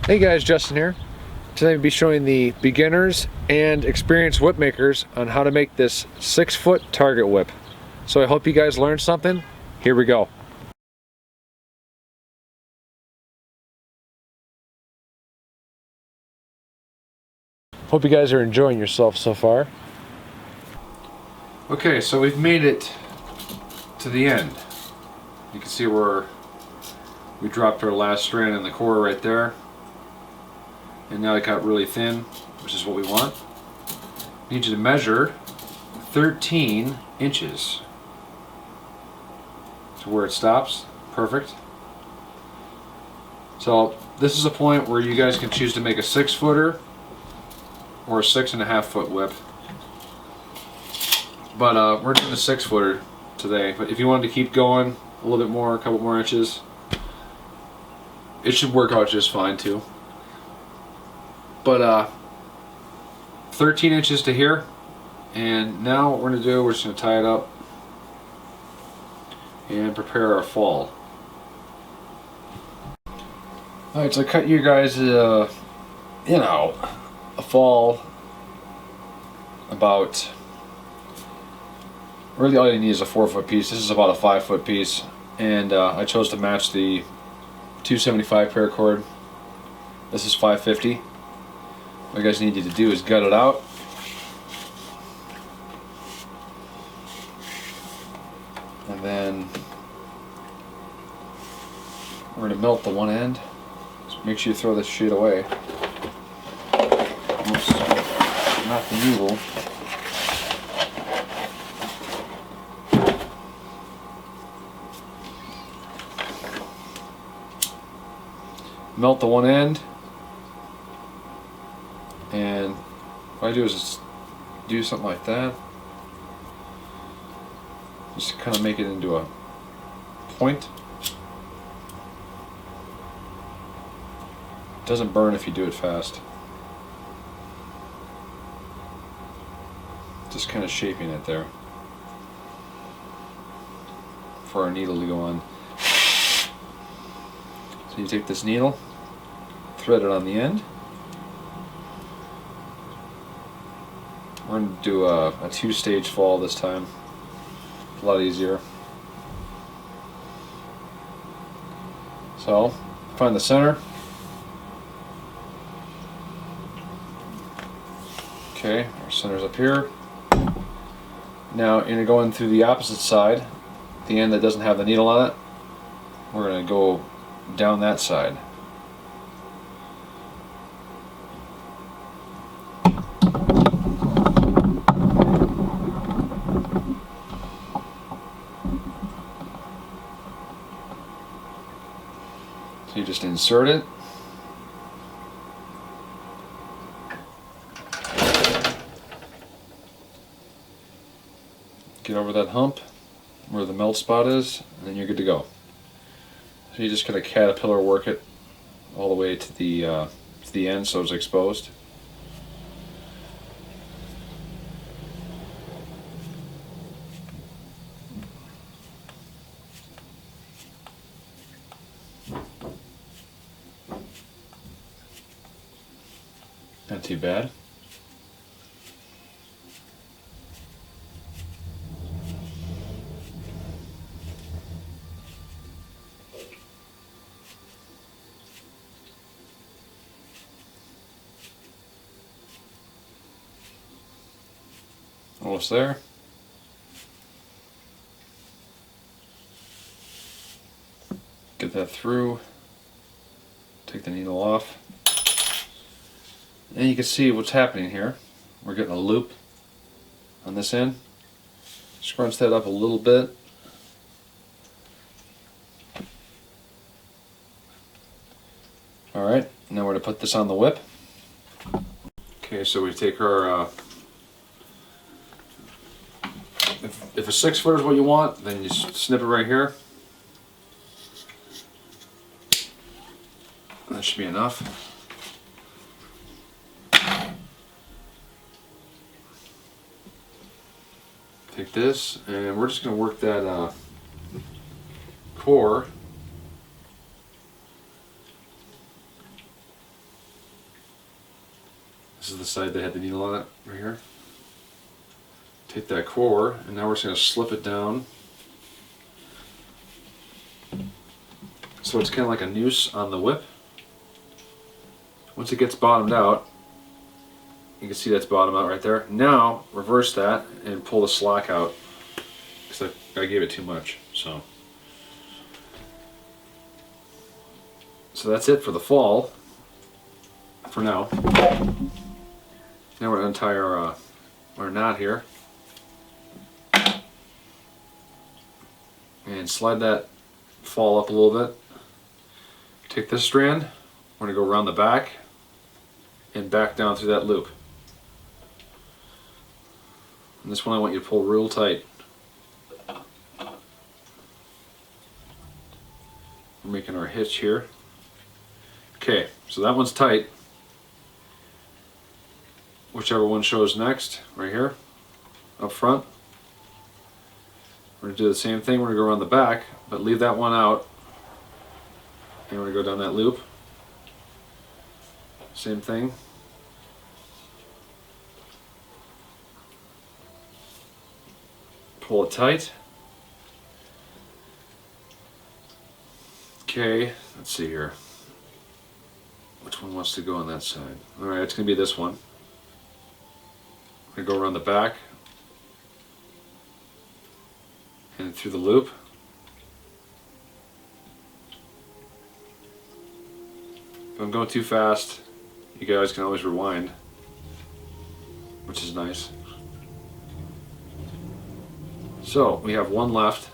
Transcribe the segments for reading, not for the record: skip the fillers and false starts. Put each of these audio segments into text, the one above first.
Hey guys, Justin here. Today I'll be showing the beginners and experienced whip makers on how to make this 6-foot target whip. So I hope you guys learned something. Here we go. Hope you guys are enjoying yourself so far. Okay, so we've made it to the end. You can see where we dropped our last strand in the core right there. And now it got really thin, which is what we want. I need you to measure 13 inches to where it stops. Perfect. So this is a point where you guys can choose to make a 6-footer or a 6.5-foot whip. But we're doing a 6-footer today. But if you wanted to keep going a little bit more, a couple more inches, it should work out just fine too. But 13 inches to here, and now what we're going to do, we're just going to tie it up and prepare our fall. Alright, so I cut you guys, a fall about, really all you need is a 4-foot piece. This is about a 5-foot piece, and I chose to match the 275 paracord. This is 550. What you guys need you to do is gut it out. And then we're going to melt the one end. So make sure you throw this shit away. Oops, not the needle. Melt the one end. And what I do is just do something like that. Just kind of make it into a point. It doesn't burn if you do it fast. Just kind of shaping it there for our needle to go on. So you take this needle, thread it on the end. We're going to do a 2-stage fall this time. A lot easier. So, find the center. Okay, our center's up here. Now, you're going to go in through the opposite side, the end that doesn't have the needle on it. We're going to go down that side. You just insert it. Get over that hump where the melt spot is, and then you're good to go. So you just kind of caterpillar work it all the way to the end so it's exposed. Not too bad. Almost there. Get that through. Take the needle off. And you can see what's happening here. We're getting a loop on this end. Scrunch that up a little bit. Alright, now we're going to put this on the whip. Okay, so we take our, if a 6-footer is what you want, then you snip it right here. That should be enough. Take this, and we're just going to work that core This is the side that had the needle on it, right here. Take that core, and now we're just going to slip it down. So it's kind of like a noose on the whip. Once it gets bottomed out, you can see that's bottomed out right there. Now, reverse that and pull the slack out, because I gave it too much. So that's it for the fall, for now. Now we're going to untie our knot here. And slide that fall up a little bit. Take this strand, we're going to go around the back and back down through that loop. And this one I want you to pull real tight. We're making our hitch here. Okay, so that one's tight. Whichever one shows next, right here, up front. We're going to do the same thing, we're going to go around the back, but leave that one out. And we're going to go down that loop. Same thing. Pull it tight. Okay, let's see here. Which one wants to go on that side? Alright, it's going to be this one. We're going to go around the back and through the loop. If I'm going too fast, you guys can always rewind, which is nice. So we have one left.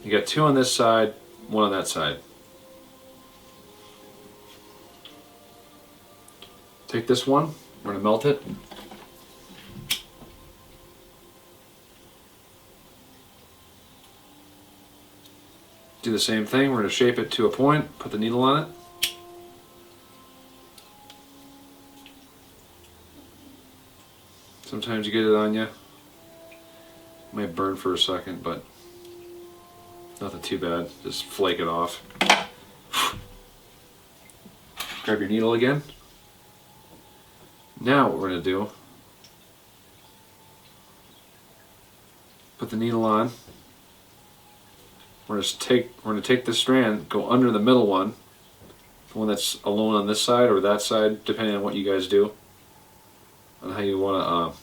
You got two on this side, one on that side. Take this one, we're going to melt it. Do the same thing, we're going to shape it to a point, put the needle on it. Sometimes you get it on you. Might burn for a second, but nothing too bad. Just flake it off. Grab your needle again. Now what we're going to do, put the needle on. We're going to take this strand, go under the middle one, the one that's alone on this side or that side, depending on what you guys do, on how you want to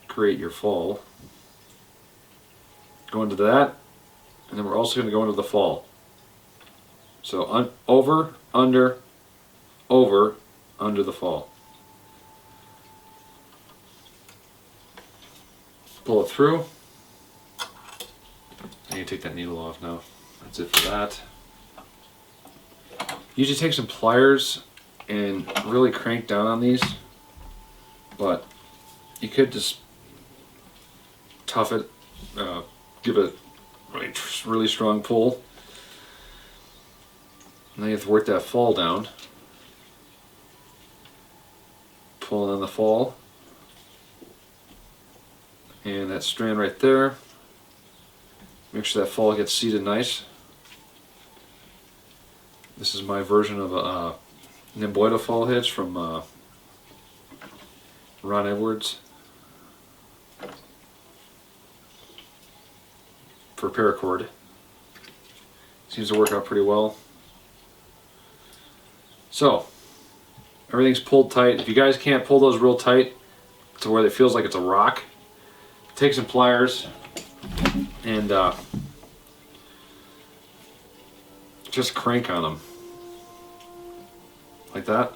create your fall. Go into that, and then we're also going to go into the fall. So over, under the fall. Pull it through. And you take that needle off now. That's it for that. Usually take some pliers and really crank down on these, but you could just tough it, give it a really strong pull. Now you have to work that fall down. Pulling on the fall. And that strand right there. Make sure that fall gets seated nice. This is my version of a Nimboida fall hitch from Ron Edwards for paracord. Seems to work out pretty well. So everything's pulled tight. If you guys can't pull those real tight to where it feels like it's a rock, take some pliers and just crank on them like that.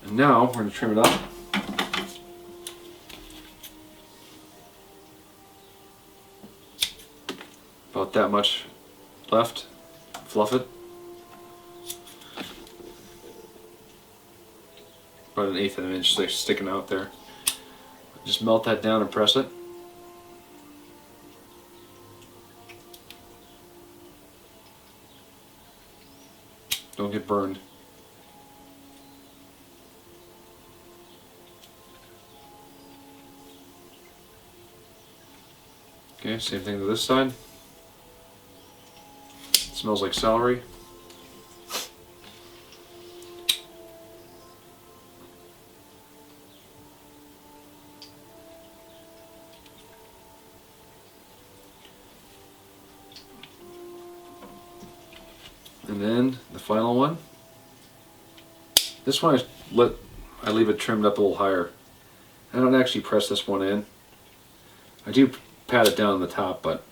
And now we're going to trim it up. About that much left. Fluff it. About 1/8 of an inch sticking out there. Just melt that down and press it. Don't get burned. Okay, same thing to this side. It smells like celery. And then the final one. This one I leave it trimmed up a little higher. I don't actually press this one in. I do pat it down on the top, but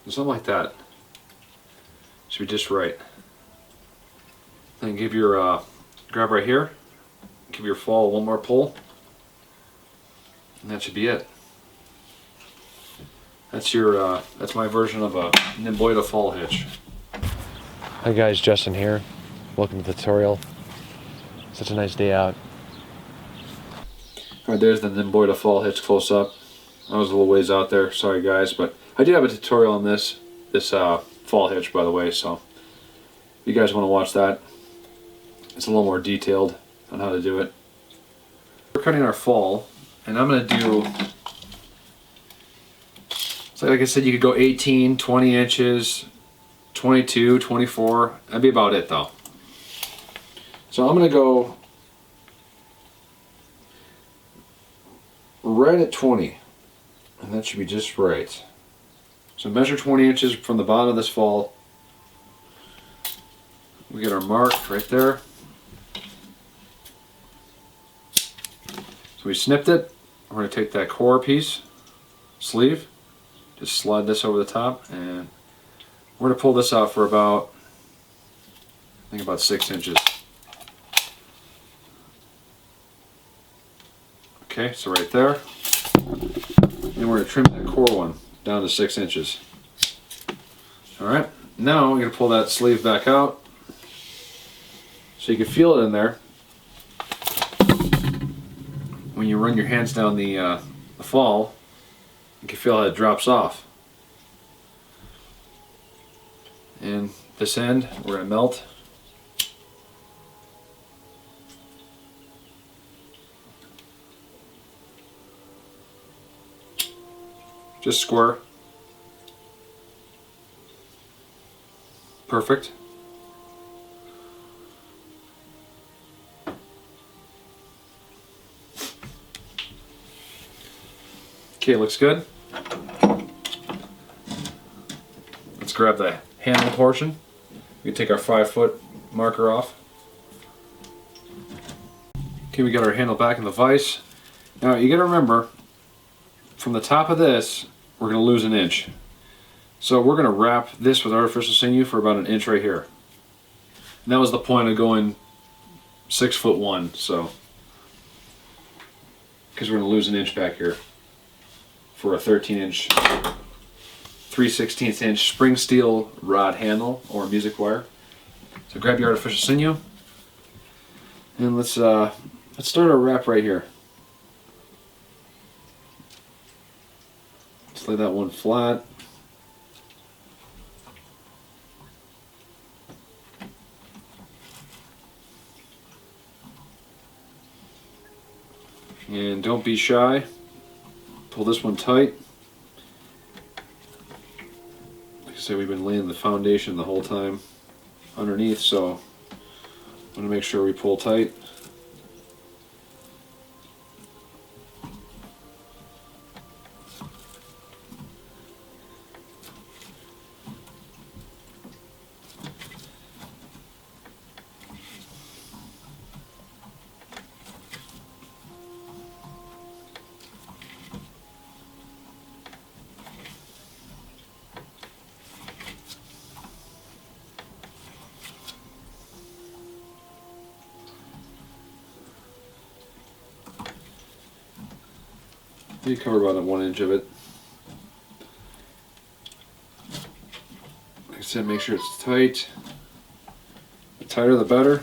something like that should be just right. Then give your grab right here, give your fall one more pull, and that should be it. That's my version of a Nimboida fall hitch. Hi guys, Justin here. Welcome to the tutorial. Such a nice day out. Alright, there's the Nimboida fall hitch close up. I was a little ways out there, sorry guys, but I did have a tutorial on this fall hitch, by the way, so if you guys want to watch that, it's a little more detailed on how to do it. We're cutting our fall, and I'm going to do, so like I said, you could go 18, 20 inches, 22, 24, that'd be about it though. So I'm going to go right at 20, and that should be just right. So measure 20 inches from the bottom of this fall. We get our mark right there. So we snipped it. We're going to take that core piece, sleeve, just slide this over the top, and we're going to pull this out for about, I think about 6 inches. Okay, so right there. And we're going to trim that core one down to 6 inches. Alright, now we're going to pull that sleeve back out so you can feel it in there. When you run your hands down the fall, you can feel how it drops off. And this end, we're going to melt. Just square. Perfect. Okay, looks good. Let's grab the handle portion. We can take our 5-foot marker off. Okay, we got our handle back in the vise. Now you gotta remember, from the top of this, we're gonna lose an inch. So we're gonna wrap this with artificial sinew for about an inch right here. And that was the point of going 6'1", so because we're gonna lose an inch back here for a 13-inch, 3/16 inch spring steel rod handle or music wire. So grab your artificial sinew and let's start our wrap right here. Let's lay that one flat. And don't be shy. Pull this one tight. Like I said, we've been laying the foundation the whole time underneath, so I'm going to make sure we pull tight. You cover about 1 inch of it. Like I said, make sure it's tight. The tighter the better.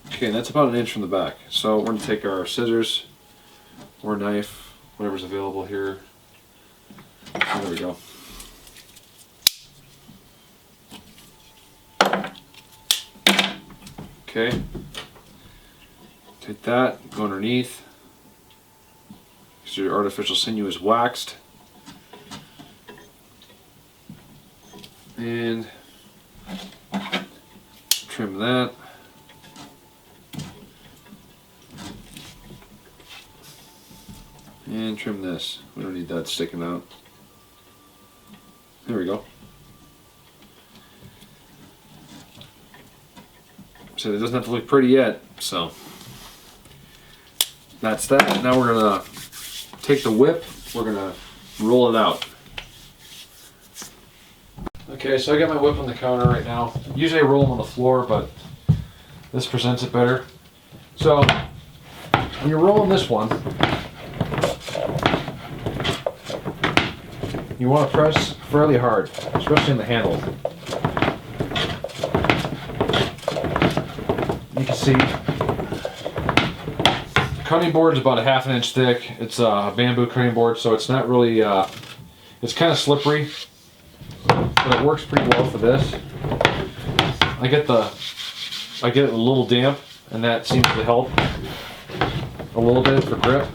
Okay, and that's about 1 inch from the back. So we're going to take our scissors or knife, whatever's available here. There we go. Okay, take that, go underneath, because your artificial sinew is waxed. And trim that. And trim this. We don't need that sticking out. There we go. So it doesn't have to look pretty yet, so that's that. Now we're gonna take the whip, we're gonna roll it out. Okay, so I got my whip on the counter right now. Usually I roll them on the floor, but this presents it better. So when you're rolling this one, you want to press fairly hard, especially in the handle. You can see the cutting board is about a ½ inch thick. It's a bamboo cutting board, so it's not really, it's kind of slippery, but it works pretty well for this. I get it a little damp, and that seems to help a little bit for grip.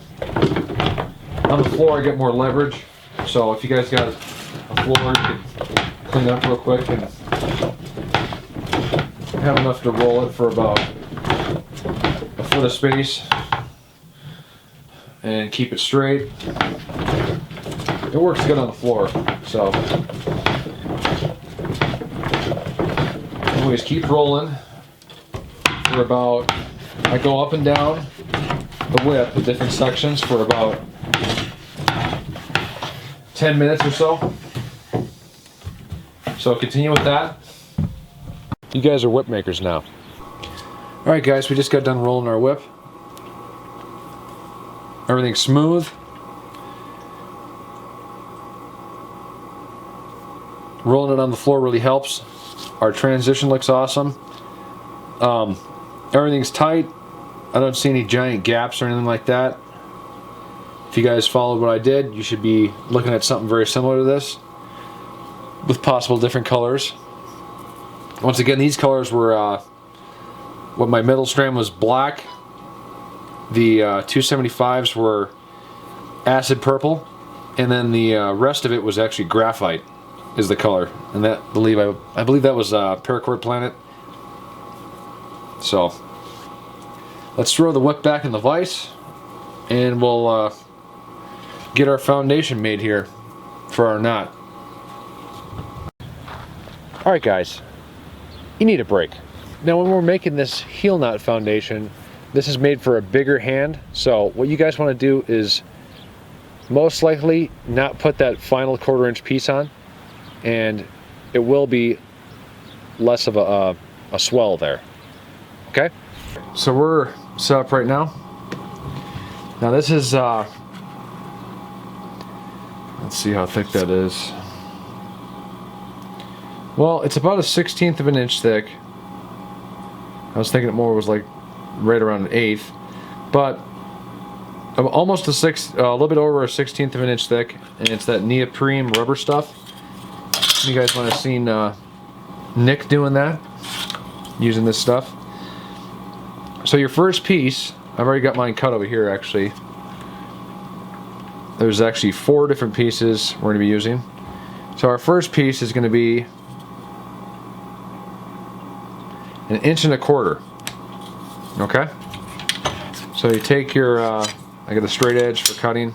On the floor I get more leverage, so if you guys got a floor you can clean it up real quick and have enough to roll it for about a foot of space and keep it straight. It works good on the floor, so anyways, keep rolling for about, I go up and down the whip with different sections for about 10 minutes or so. So continue with that. You guys are whip makers now. Alright guys, we just got done rolling our whip. Everything's smooth. Rolling it on the floor really helps. Our transition looks awesome. Everything's tight. I don't see any giant gaps or anything like that. If you guys followed what I did, you should be looking at something very similar to this with possible different colors. Once again, these colors were what my middle strand was black. The 275s were acid purple, and then the rest of it was actually graphite is the color, and that I believe that was Paracord Planet. So let's throw the whip back in the vise, and we'll get our foundation made here for our knot. Alright guys, you need a break. Now when we're making this heel knot foundation, this is made for a bigger hand, so what you guys want to do is most likely not put that final 1/4 inch piece on, and it will be less of a swell there. Okay? So we're set up right now. Now this is, let's see how thick that is. Well, it's about a 1/16 of an inch thick. I was thinking it more was like right around an 1/8, but almost a little bit over a 1/16 of an inch thick, and it's that neoprene rubber stuff. You guys might have seen Nick doing that, using this stuff. So your first piece, I've already got mine cut over here actually. There's actually 4 different pieces we're going to be using. So our first piece is going to be 1.25 inches. Okay? So you take your, I got a straight edge for cutting.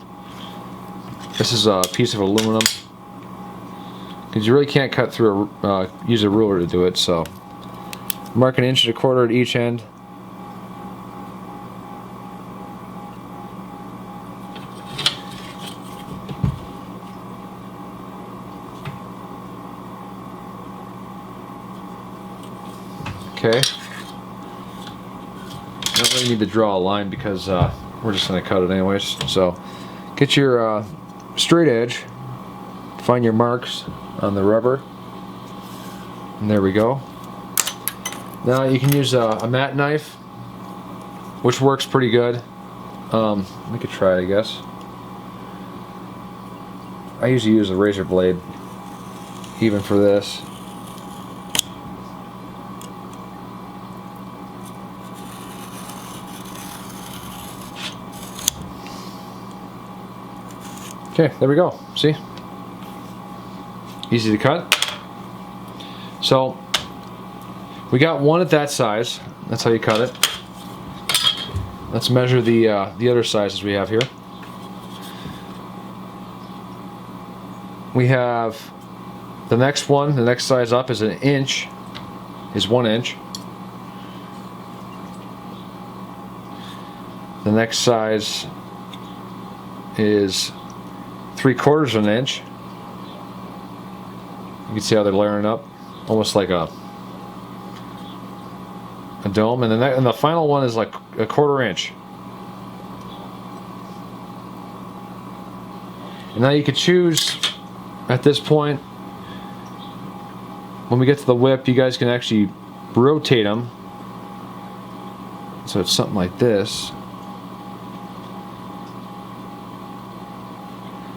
This is a piece of aluminum, because you really can't cut through use a ruler to do it, so mark 1.25 inches at each end. Okay. Don't really need to draw a line because we're just going to cut it anyways. So get your straight edge, find your marks on the rubber, and there we go. Now you can use a mat knife, which works pretty good. We could try it, I guess. I usually use a razor blade even for this. Okay, there we go. See? Easy to cut. So we got one at that size. That's how you cut it. Let's measure the other sizes we have here. We have the next one. The next size up is 1 inch. Is 1 inch. The next size is 3/4 of an inch. You can see how they're layering up, almost like a dome. And the final one is like 1/4 inch. And now you could choose at this point. When we get to the whip, you guys can actually rotate them. So it's something like this.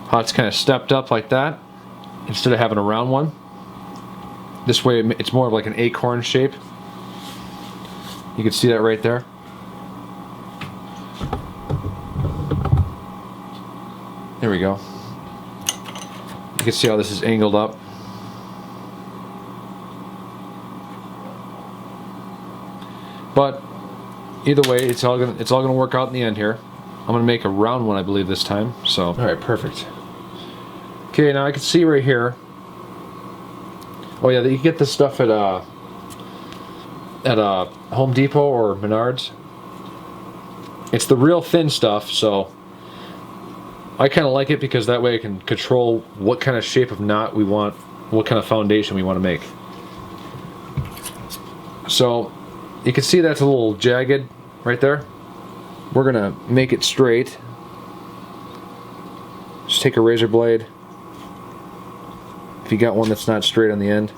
How it's kind of stepped up like that, instead of having a round one. This way it's more of like an acorn shape. You can see that right there. There we go. You can see how this is angled up. But either way, it's all gonna work out in the end here. I'm gonna make a round one, I believe, this time. So all right, perfect. Okay, now I can see right here. Oh yeah, you can get this stuff at Home Depot or Menards. It's the real thin stuff, so I kind of like it because that way I can control what kind of shape of knot we want, what kind of foundation we want to make. So you can see that's a little jagged right there. We're gonna make it straight. Just take a razor blade. If you got one that's not straight on the end.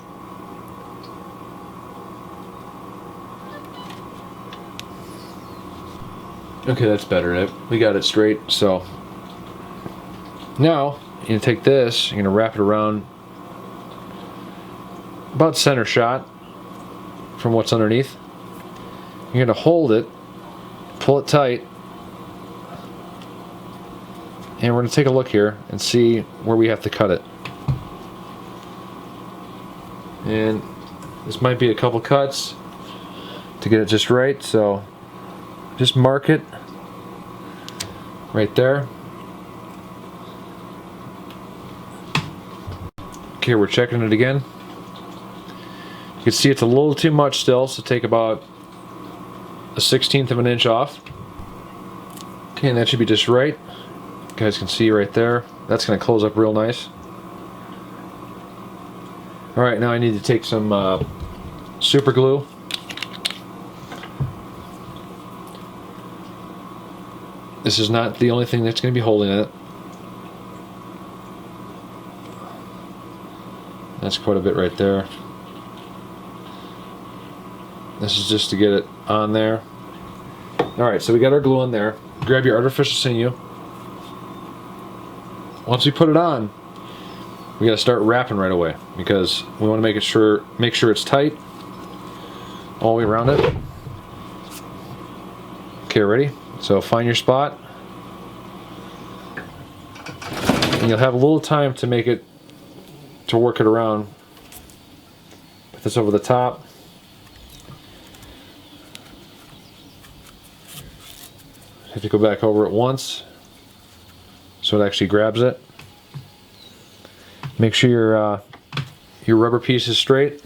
Okay, that's better. We got it straight. So now you're gonna take this, you're gonna wrap it around about center shot from what's underneath. You're gonna hold it, pull it tight, and we're gonna take a look here and see where we have to cut it. And this might be a couple cuts to get it just right, so just mark it right there. Okay, we're checking it again. You can see it's a little too much still, so take about 1/16 of an inch off. Okay, and that should be just right. You guys can see right there. That's going to close up real nice. Alright, now I need to take some super glue. This is not the only thing that's going to be holding it. That's quite a bit right there. This is just to get it on there. Alright, so we got our glue on there. Grab your artificial sinew. Once we put it on, we got to start wrapping right away because we want to make sure it's tight all the way around it. Okay, ready? So find your spot, and you'll have a little time to work it around. Put this over the top. Have to go back over it once so it actually grabs it. Make sure your rubber piece is straight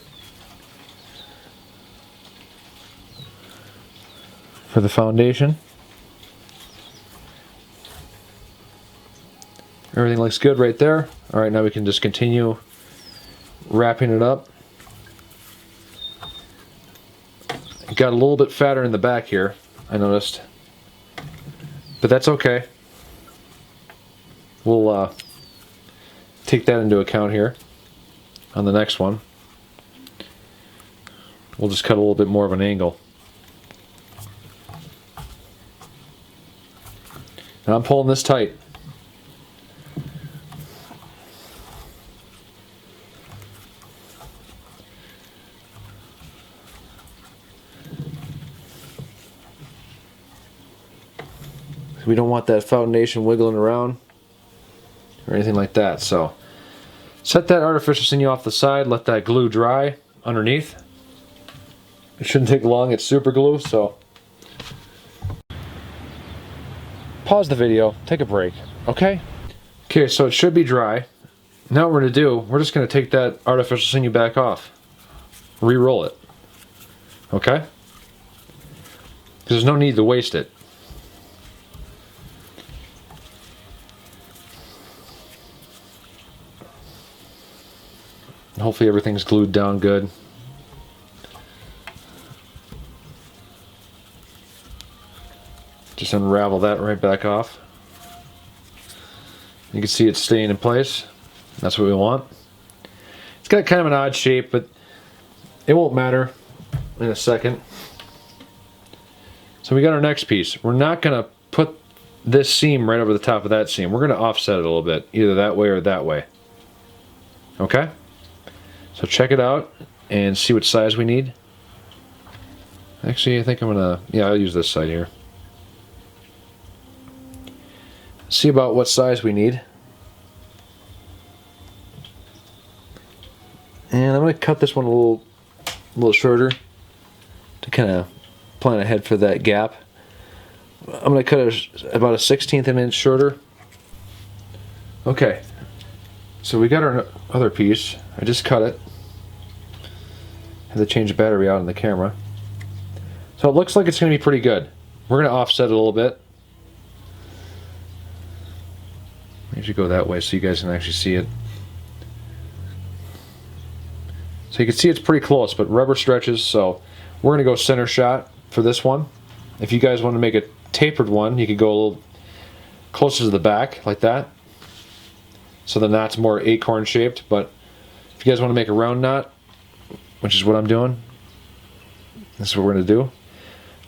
for the foundation. Everything looks good right there. Alright, now we can just continue wrapping it up. It got a little bit fatter in the back here, I noticed. But that's okay. We'll take that into account here on the next one. We'll just cut a little bit more of an angle. Now I'm pulling this tight. We don't want that foundation wiggling around or anything like that. So set that artificial sinew off the side, let that glue dry underneath. It shouldn't take long, it's super glue, so pause the video, take a break, okay? Okay, so it should be dry. Now what we're going to do, we're just going to take that artificial sinew back off. Re-roll it. Okay? Because there's no need to waste it. And hopefully everything's glued down good. Just unravel that right back off. You can see it's staying in place. That's what we want. It's got kind of an odd shape, but it won't matter in a second. So we got our next piece. We're not going to put this seam right over the top of that seam. We're going to offset it a little bit, either that way or that way. Okay? So check it out and see what size we need. Actually, I think I'm going to, yeah, I'll use this side here. See about what size we need. And I'm going to cut this one a little shorter to kind of plan ahead for that gap. I'm going to cut it about a 1/16 of an inch shorter. Okay, so we got our other piece. I just cut it. Had to change the battery out on the camera. So it looks like it's going to be pretty good. We're going to offset it a little bit. I usually go that way so you guys can actually see it. So you can see it's pretty close, but rubber stretches, so we're going to go center shot for this one. If you guys want to make a tapered one, you could go a little closer to the back, like that. So the knot's more acorn shaped, but if you guys want to make a round knot, which is what I'm doing, this is what we're going to do.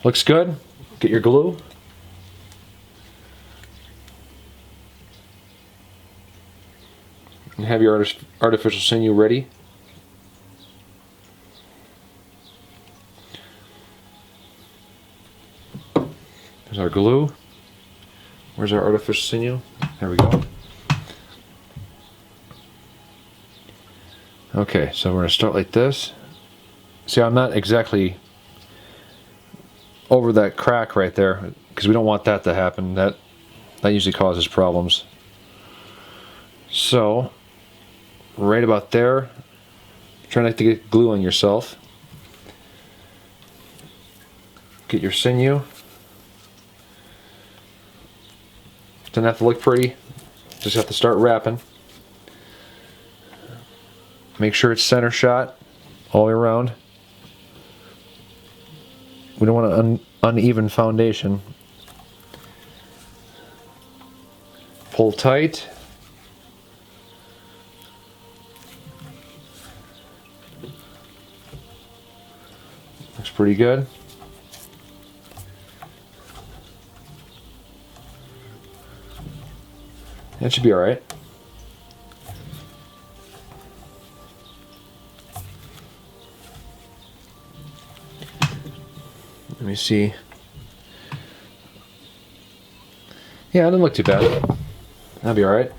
Looks good. Get your glue. And have your artificial sinew ready. There's our glue. Where's our artificial sinew? There we go. Okay, so we're going to start like this. See, I'm not exactly over that crack right there because we don't want that to happen. That usually causes problems. So, right about there. Try not to get glue on yourself. Get your sinew. Doesn't have to look pretty. Just have to start wrapping. Make sure it's center shot all the way around. We don't want an uneven foundation. Pull tight. Looks pretty good. That should be all right. Let me see. Yeah, it didn't look too bad. That'll be all right.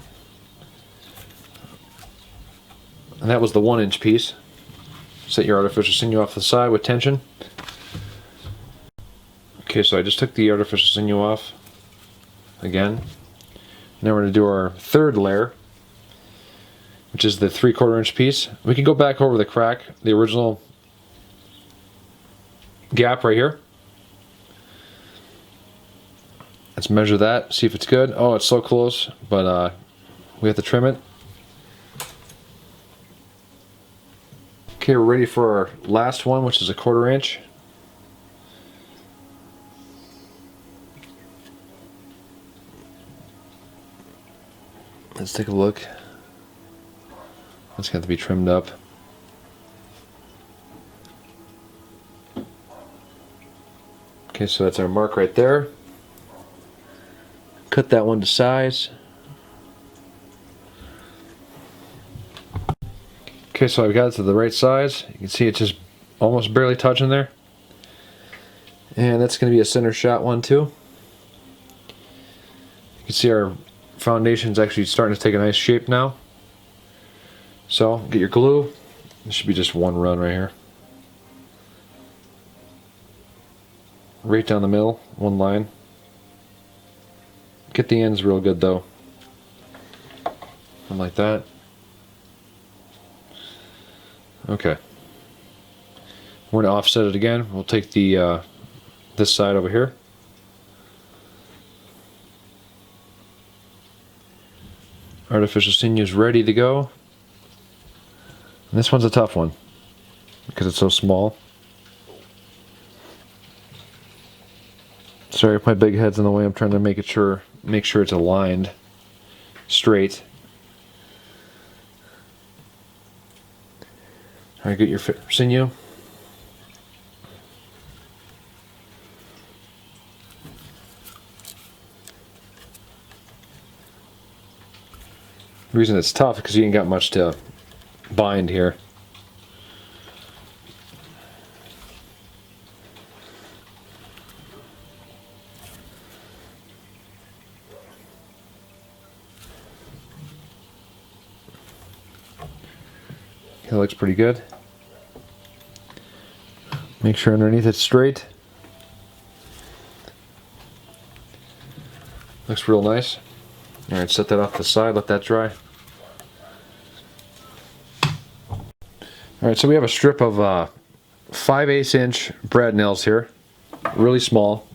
And that was the 1-inch piece. Set your artificial sinew off the side with tension. Okay, so I just took the artificial sinew off again. Now we're going to do our third layer, which is the 3/4 inch piece. We can go back over the crack, the original gap right here. Let's measure that, see if it's good. Oh, it's so close, but we have to trim it. Okay, we're ready for our last one, which is a 1/4 inch. Let's take a look. That's going to have to be trimmed up. Okay, so that's our mark right there. Cut that one to size. Okay, so I've got it to the right size. You can see it's just almost barely touching there. And that's going to be a center shot one too. You can see our foundation's actually starting to take a nice shape now. So get your glue. This should be just one run right here. Right down the middle, one line. Get the ends real good though. And like that. Okay. We're going to offset it again. We'll take the this side over here. Artificial sinew is ready to go. And this one's a tough one because it's so small. Sorry if my big head's in the way. I'm trying to make sure it's aligned straight. All right, get your sinew. The reason it's tough is because you ain't got much to bind here. It looks pretty good. Make sure underneath it's straight. Looks real nice. Alright, set that off to the side, let that dry. Alright, so we have a strip of 5/8 inch brad nails here. Really small.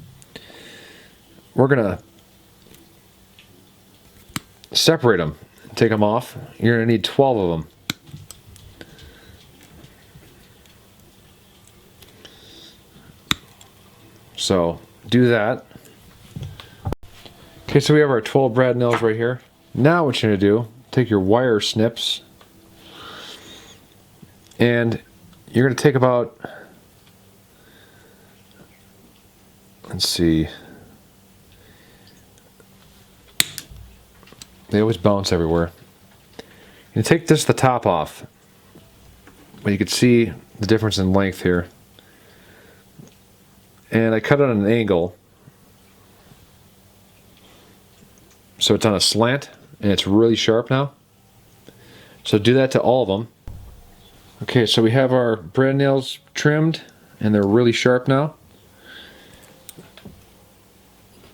We're going to separate them, take them off. You're going to need 12 of them. So do that. Okay, so we have our 12 brad nails right here. Now what you're going to do, take your wire snips and you're going to take about, let's see, they always bounce everywhere. You take just the top off, but you can see the difference in length here. And I cut it on an angle, so it's on a slant, and it's really sharp now. So do that to all of them. Okay, so we have our brad nails trimmed, and they're really sharp now.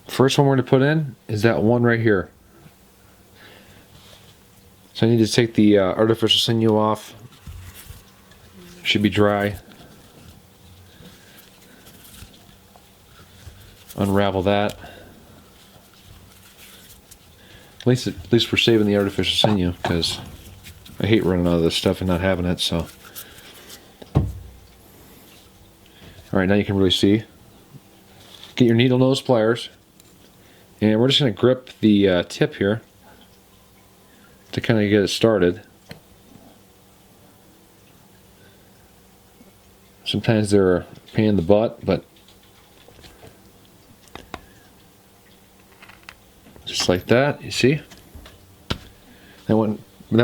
First one we're going to put in is that one right here. So I need to take the artificial sinew off. Should be dry. Unravel that. At least we're saving the artificial sinew, because I hate running out of this stuff and not having it. So, all right, now you can really see. Get your needle nose pliers, and we're just going to grip the tip here to kind of get it started. Sometimes they're a pain in the butt, but just like that, you see? That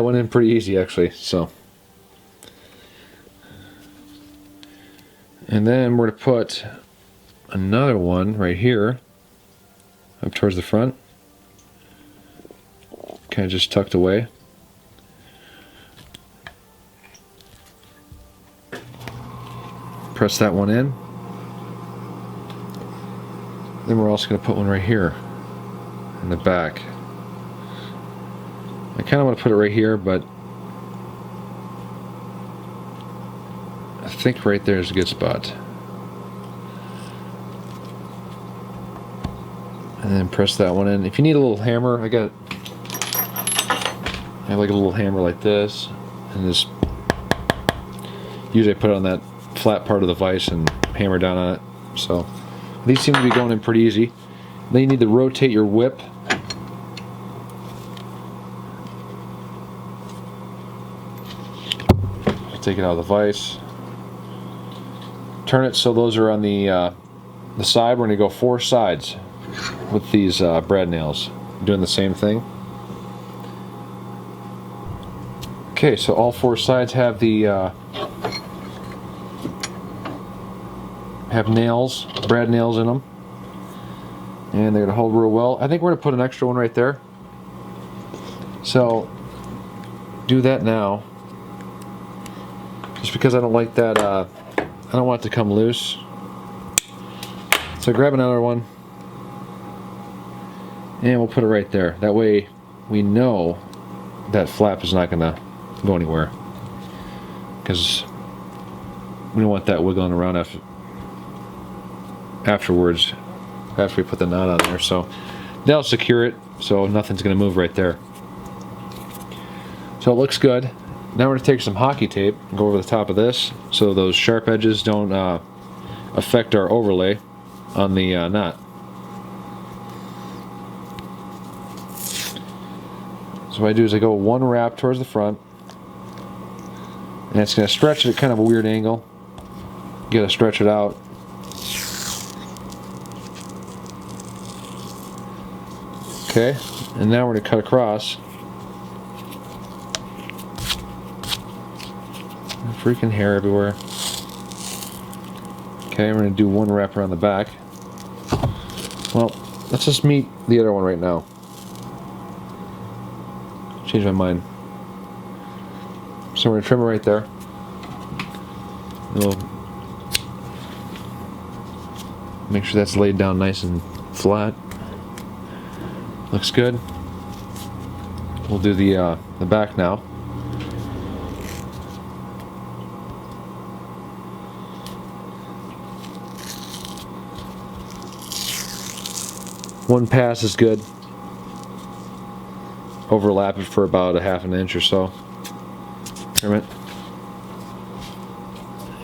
went in pretty easy actually, so. And then we're going to put another one right here up towards the front. Kind of just tucked away. Press that one in. Then we're also going to put one right here in the back. I kind of want to put it right here, but I think right there is a good spot. And then press that one in. If you need a little hammer, I have like a little hammer like this, and just usually I put it on that flat part of the vise and hammer down on it. So these seem to be going in pretty easy. Then you need to rotate your whip. Take it out of the vise. Turn it so those are on the side. We're going to go 4 sides with these brad nails. Doing the same thing. Okay, so all 4 sides have the nails, brad nails in them, and they're going to hold real well. I think we're going to put an extra one right there. So do that now. Just because I don't like that, I don't want it to come loose. So grab another one, and we'll put it right there. That way we know that flap is not going to go anywhere, because we don't want that wiggling around afterwards, after we put the knot on there. So that'll secure it, so nothing's going to move right there. So it looks good. Now we're going to take some hockey tape and go over the top of this so those sharp edges don't affect our overlay on the knot. So what I do is I go one wrap towards the front, and it's going to stretch it at kind of a weird angle. You got to stretch it out. Okay, and now we're going to cut across. Freaking hair everywhere. Okay, we're going to do one wrap around the back. Well, let's just meet the other one right now. Change my mind. So we're going to trim it right there. We'll make sure that's laid down nice and flat. Looks good. We'll do the back now. One pass is good. Overlap it for about a half an inch or so. Trim it.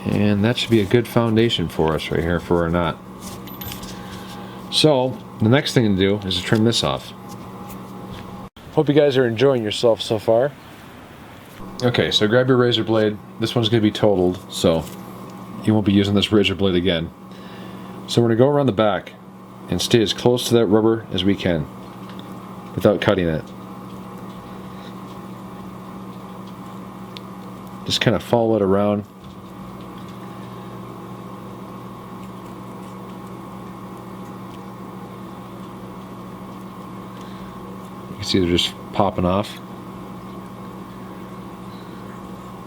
And that should be a good foundation for us right here for our knot. So, the next thing to do is to trim this off. Hope you guys are enjoying yourself so far. Okay, so grab your razor blade. This one's going to be totaled, so you won't be using this razor blade again. So we're going to go around the back and stay as close to that rubber as we can without cutting it. Just kind of follow it around. You can see they're just popping off.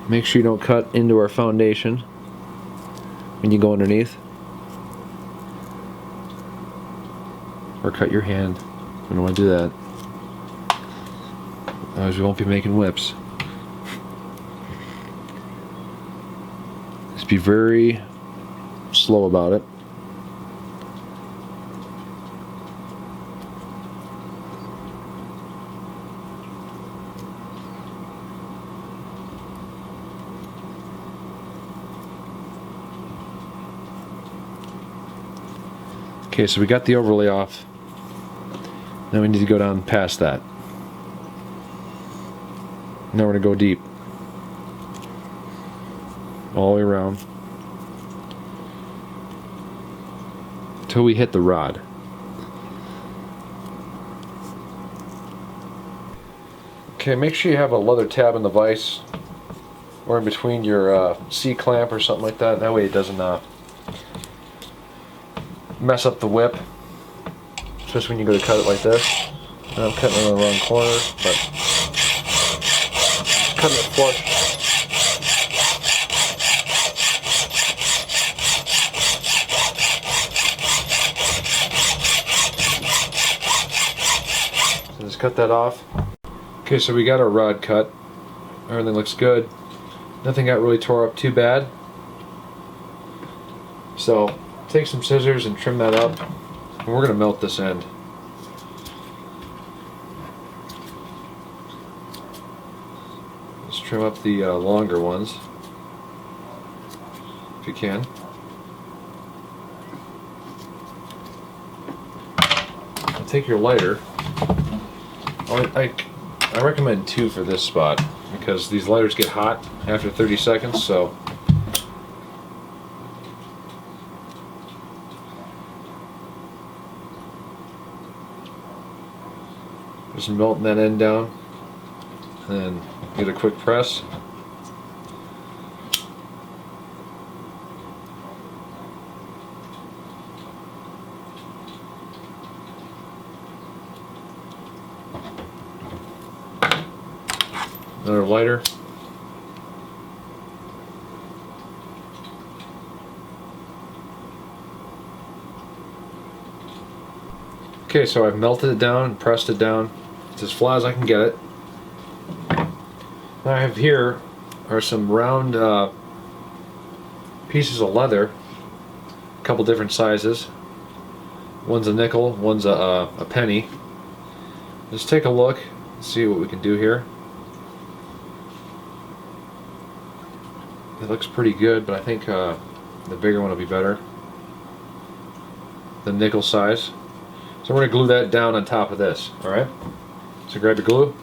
Make sure you don't cut into our foundation when you go underneath. Or cut your hand. We don't want to do that. Otherwise we won't be making whips. Just be very slow about it. Okay, so we got the overlay off. Now we need to go down past that. Now we're going to go deep. All the way around. Until we hit the rod. Okay, make sure you have a leather tab in the vise or in between your C-clamp or something like that. That way it doesn't mess up the whip, especially when you go to cut it like this. And I'm cutting it in the wrong corner, but cutting it flush. So just cut that off. Okay, so we got our rod cut. Everything looks good. Nothing got really tore up too bad. So take some scissors and trim that up, and we're going to melt this end. Let's trim up the longer ones, if you can. Take your lighter. I recommend 2 for this spot, because these lighters get hot after 30 seconds, so just melting that end down, and then get a quick press. Another lighter. Okay, so I've melted it down, pressed it down. It's as flat as I can get it. What I have here are some round pieces of leather, a couple different sizes. One's a nickel, one's a penny. Just take a look, see what we can do here. It looks pretty good, but I think the bigger one will be better. The nickel size. So we're going to glue that down on top of this, alright? So grab your glue.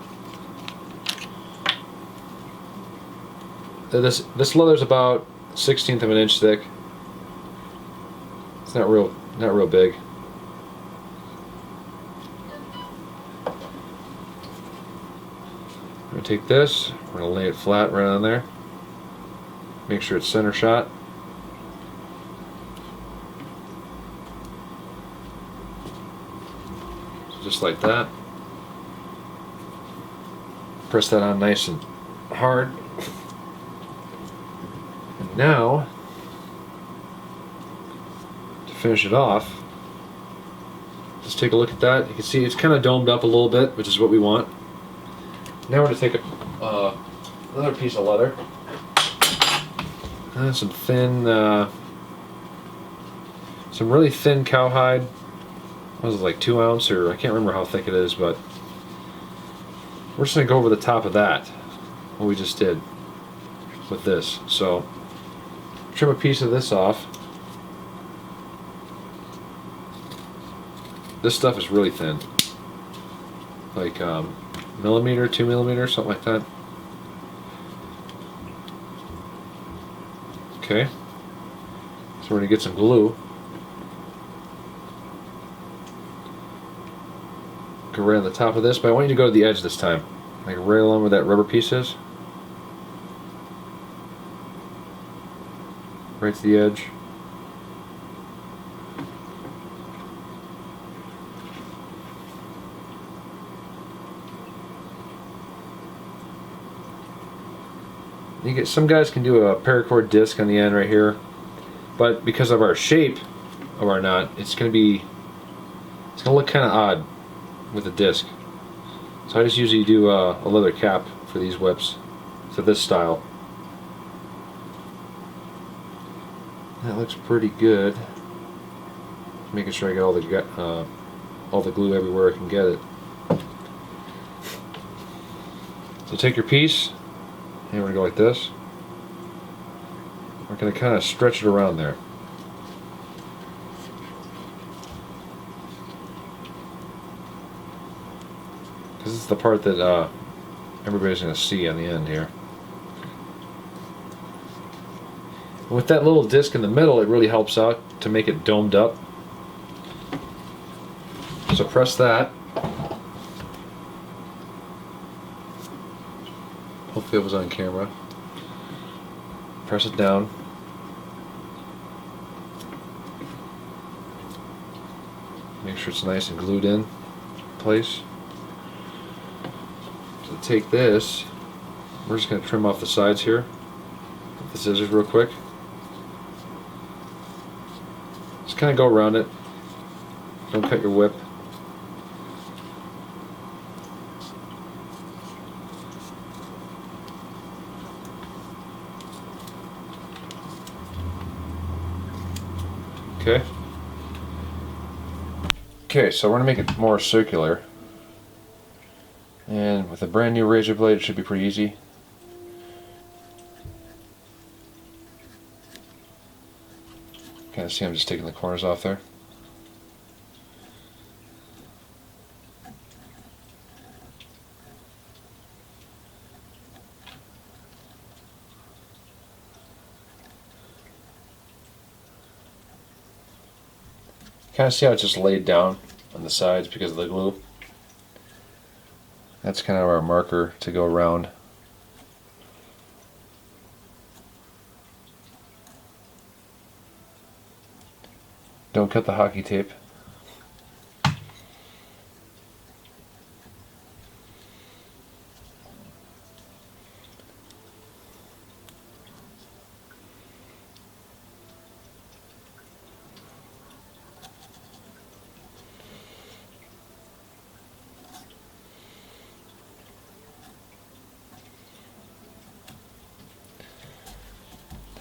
This leather's about 1/16 of an inch thick. It's not real big. I'm going to take this, we're going to lay it flat right on there. Make sure it's center shot. So just like that. Press that on nice and hard. And now, to finish it off, just take a look at that. You can see it's kind of domed up a little bit, which is what we want. Now we're going to take another piece of leather. Some thin, some really thin cowhide. What was it, like 2 ounce, or I can't remember how thick it is, but we're just going to go over the top of that, what we just did with this. So, trim a piece of this off. This stuff is really thin, like millimeter, 2 millimeter, something like that. Okay, so we're going to get some glue. Go right on the top of this, but I want you to go to the edge this time. Like right along where that rubber piece is. Right to the edge. You get, some guys can do a paracord disc on the end right here, but because of our shape of our knot, it's going to look kind of odd with a disc. So I just usually do a leather cap for these whips, for this style. That looks pretty good. Making sure I get all the glue everywhere I can get it. So take your piece. And we're going to go like this. We're going to kind of stretch it around there. Because this is the part that everybody's going to see on the end here. With that little disc in the middle, it really helps out to make it domed up. So press that. Hopefully it was on camera. Press it down. Make sure it's nice and glued in place. So take this, we're just going to trim off the sides here with the scissors real quick. Just kind of go around it. Don't cut your whip. Okay. Okay, so we're going to make it more circular. And with a brand new razor blade, it should be pretty easy. Kind of see I'm just taking the corners off there. Kind of see how it's just laid down on the sides because of the glue. That's kind of our marker to go around. Don't cut the hockey tape.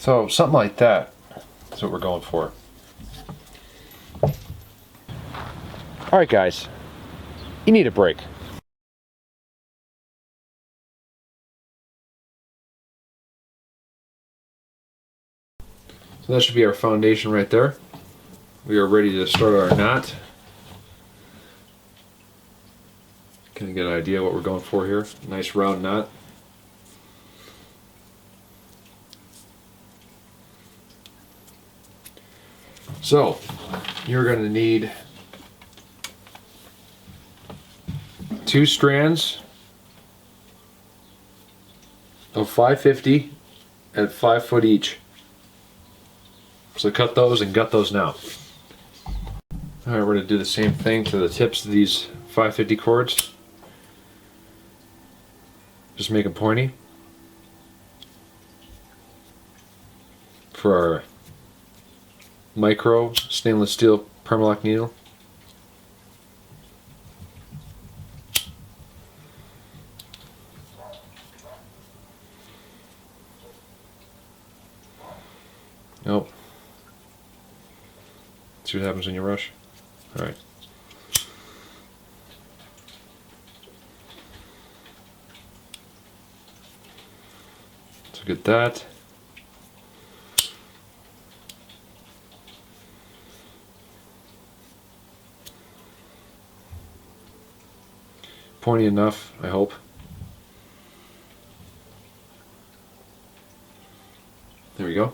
So something like that is what we're going for. All right, guys, you need a break. So that should be our foundation right there. We are ready to start our knot. Kind of get an idea what we're going for here. Nice round knot. So you're going to need 2 strands of 550 at 5 foot each. So cut those and gut those now. Alright, we're going to do the same thing to the tips of these 550 cords. Just make them pointy. For our micro stainless steel Permalock needle. Nope. See what happens when you rush. Alright. So get that. Pointy enough, I hope. There we go.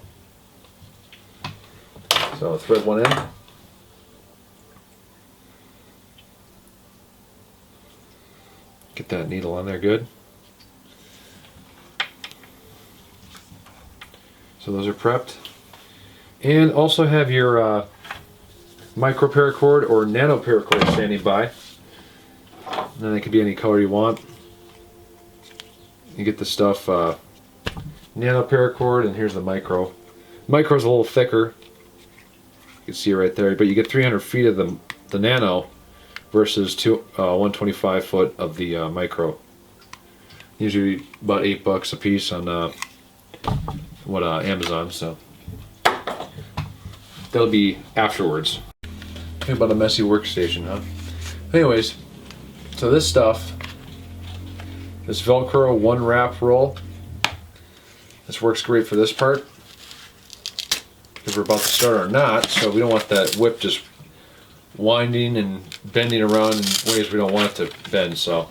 So thread one in. Get that needle on there good. So those are prepped. And also have your micro paracord or nano paracord standing by. And then it could be any color you want. You get the stuff nano paracord, and here's the micro. Micro is a little thicker. You can see it right there, but you get 300 feet of the nano versus 125 foot of the micro. Usually about $8 a piece on Amazon. So that'll be afterwards. Think about a messy workstation, huh? Anyways, so this stuff, this Velcro one wrap roll, this works great for this part. Because we're about to start our knot, so we don't want that whip just winding and bending around in ways we don't want it to bend. So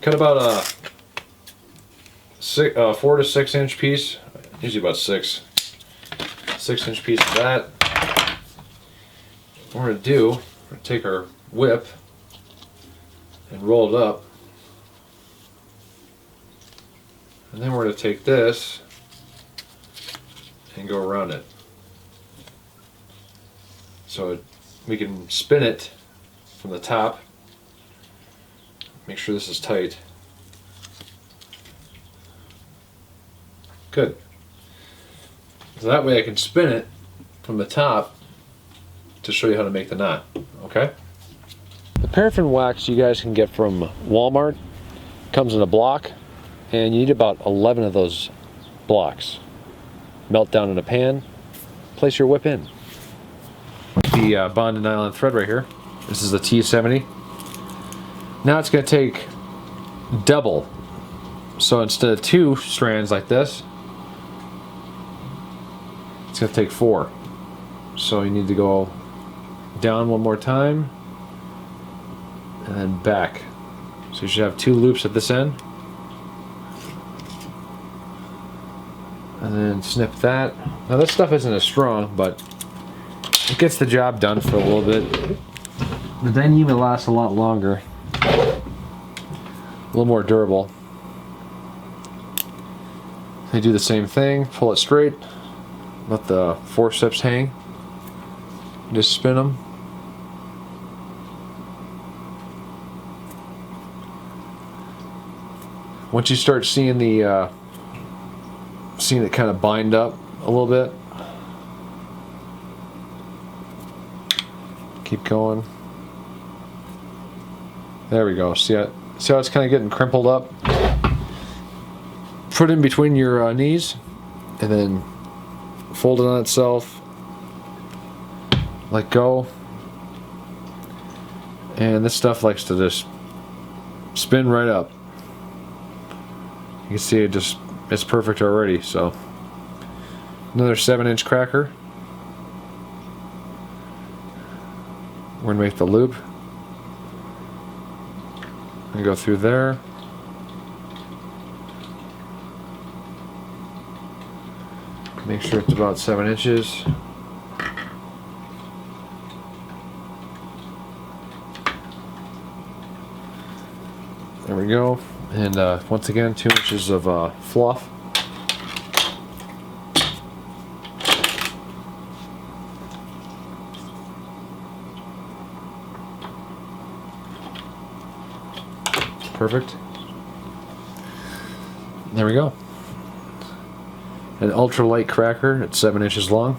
cut about a 4 to 6 inch piece, usually about 6 inch piece of that. What we're going to do, we're going to take our whip and roll it up, and then we're going to take this and go around it. So we can spin it from the top. Make sure this is tight. Good. So that way I can spin it from the top to show you how to make the knot. Okay? The paraffin wax you guys can get from Walmart comes in a block, and you need about 11 of those blocks. Melt down in a pan, place your whip in. The bonded nylon thread right here. This is the T70. Now it's going to take double. So instead of 2 strands like this, it's going to take 4. So you need to go down one more time and then back. So you should have 2 loops at this end. And then snip that. Now this stuff isn't as strong, but it gets the job done for a little bit. The Dyneema lasts a lot longer. A little more durable. They do the same thing, pull it straight, let the forceps hang, just spin them. Once you start seeing the seeing it kind of bind up a little bit, keep going. There we go. See how it's kind of getting crimpled up? Put it in between your knees, and then fold it on itself, let go, and this stuff likes to just spin right up. You can see it's perfect already. So another 7-inch cracker. We're gonna make the loop and go through there. Make sure it's about 7 inches. There we go. And once again, 2 inches of fluff. Perfect. There we go. An ultralight cracker at 7 inches long.